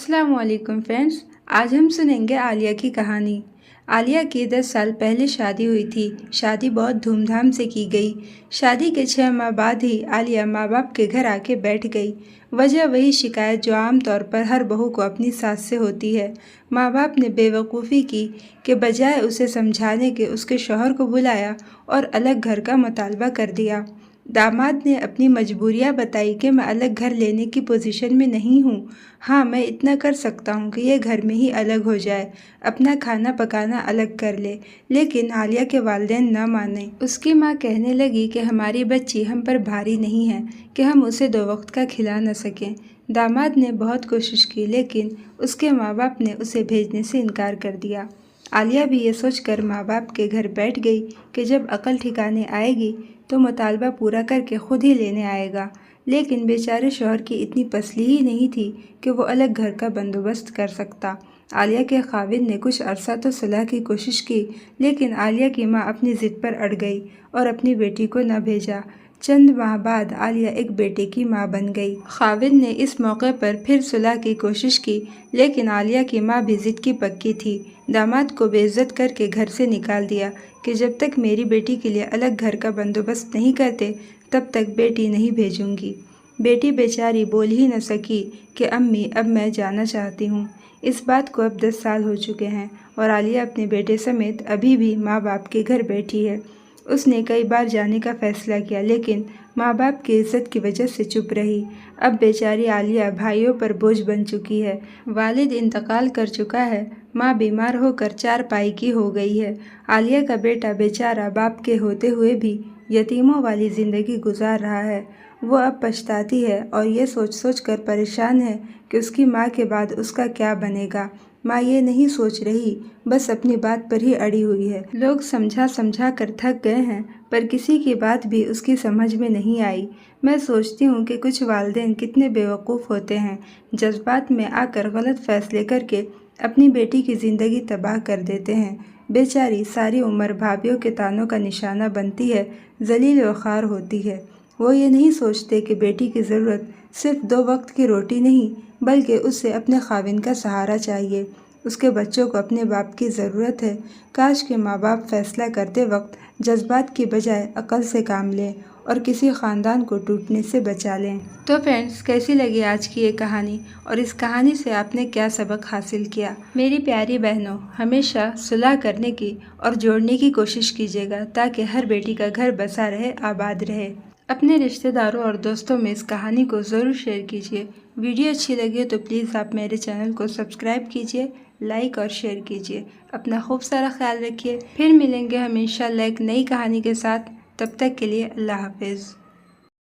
अस्सलाम वालेकुम फ्रेंड्स। आज हम सुनेंगे आलिया की कहानी। आलिया की 10 साल पहले शादी हुई थी। शादी बहुत धूमधाम से की गई। शादी के 6 माह बाद ही आलिया माँ बाप के घर आके बैठ गई। वजह वही शिकायत जो आम तौर पर हर बहू को अपनी सास से होती है। माँ बाप ने बेवकूफ़ी की कि बजाय उसे समझाने के उसके शौहर को बुलाया और अलग घर का मुतालबा कर दिया। दामाद ने अपनी मजबूरियां बताई कि मैं अलग घर लेने की पोजीशन में नहीं हूँ। हाँ, मैं इतना कर सकता हूँ कि ये घर में ही अलग हो जाए, अपना खाना पकाना अलग कर ले। लेकिन आलिया के वालिदैन न माने। उसकी माँ कहने लगी कि हमारी बच्ची हम पर भारी नहीं है कि हम उसे 2 वक्त का खिला न सकें। दामाद ने बहुत कोशिश की लेकिन उसके माँ बाप ने उसे भेजने से इनकार कर दिया। आलिया भी ये सोचकर माँ बाप के घर बैठ गई कि जब अकल ठिकाने आएगी तो मुतालबा पूरा करके खुद ही लेने आएगा। लेकिन बेचारे शौहर की इतनी पसली ही नहीं थी कि वो अलग घर का बंदोबस्त कर सकता। आलिया के खाविद ने कुछ अरसा तो सुलह की कोशिश की लेकिन आलिया की माँ अपनी ज़िद पर अड़ गई और अपनी बेटी को न भेजा। चंद माह बाद आलिया एक बेटे की माँ बन गई। खाविद ने इस मौके पर फिर सुलह की कोशिश की लेकिन आलिया की माँ भी ज़िद की पक्की थी। दामाद को बेइज्जत करके घर से निकाल दिया कि जब तक मेरी बेटी के लिए अलग घर का बंदोबस्त नहीं करते तब तक बेटी नहीं भेजूंगी। बेटी बेचारी बोल ही न सकी कि अम्मी अब मैं जाना चाहती हूँ। इस बात को अब 10 साल हो चुके हैं और आलिया अपने बेटे समेत अभी भी माँ बाप के घर बैठी है। उसने कई बार जाने का फैसला किया लेकिन माँ बाप की इज्जत की वजह से चुप रही। अब बेचारी आलिया भाइयों पर बोझ बन चुकी है। वालिद इंतकाल कर चुका है, माँ बीमार होकर चारपाई की हो गई है। आलिया का बेटा बेचारा बाप के होते हुए भी यतीमों वाली ज़िंदगी गुजार रहा है। वो अब पछताती है और ये सोच सोच कर परेशान है कि उसकी माँ के बाद उसका क्या बनेगा। माँ ये नहीं सोच रही, बस अपनी बात पर ही अड़ी हुई है। लोग समझा समझा कर थक गए हैं पर किसी की बात भी उसकी समझ में नहीं आई। मैं सोचती हूँ कि कुछ वालिदैन कितने बेवकूफ़ होते हैं, जज्बात में आकर गलत फैसले करके अपनी बेटी की ज़िंदगी तबाह कर देते हैं। बेचारी सारी उम्र भाभीयों के तानों का निशाना बनती है, जलील व ख्वार होती है। वो ये नहीं सोचते कि बेटी की ज़रूरत सिर्फ 2 वक्त की रोटी नहीं बल्कि उसे अपने खाविंद का सहारा चाहिए। उसके बच्चों को अपने बाप की ज़रूरत है। काश के माँ बाप फैसला करते वक्त जज्बात की बजाय अकल से काम लें और किसी ख़ानदान को टूटने से बचा लें। तो फ्रेंड्स, कैसी लगी आज की ये कहानी और इस कहानी से आपने क्या सबक हासिल किया? मेरी प्यारी बहनों, हमेशा सुलह करने की और जोड़ने की कोशिश कीजिएगा ताकि हर बेटी का घर बसा रहे, आबाद रहे। अपने रिश्तेदारों और दोस्तों में इस कहानी को ज़रूर शेयर कीजिए। वीडियो अच्छी लगे तो प्लीज़ आप मेरे चैनल को सब्सक्राइब कीजिए, लाइक और शेयर कीजिए। अपना खूब सारा ख्याल रखिए। फिर मिलेंगे हम इंशाल्लाह एक नई कहानी के साथ। तब तक के लिए अल्लाह हाफिज़।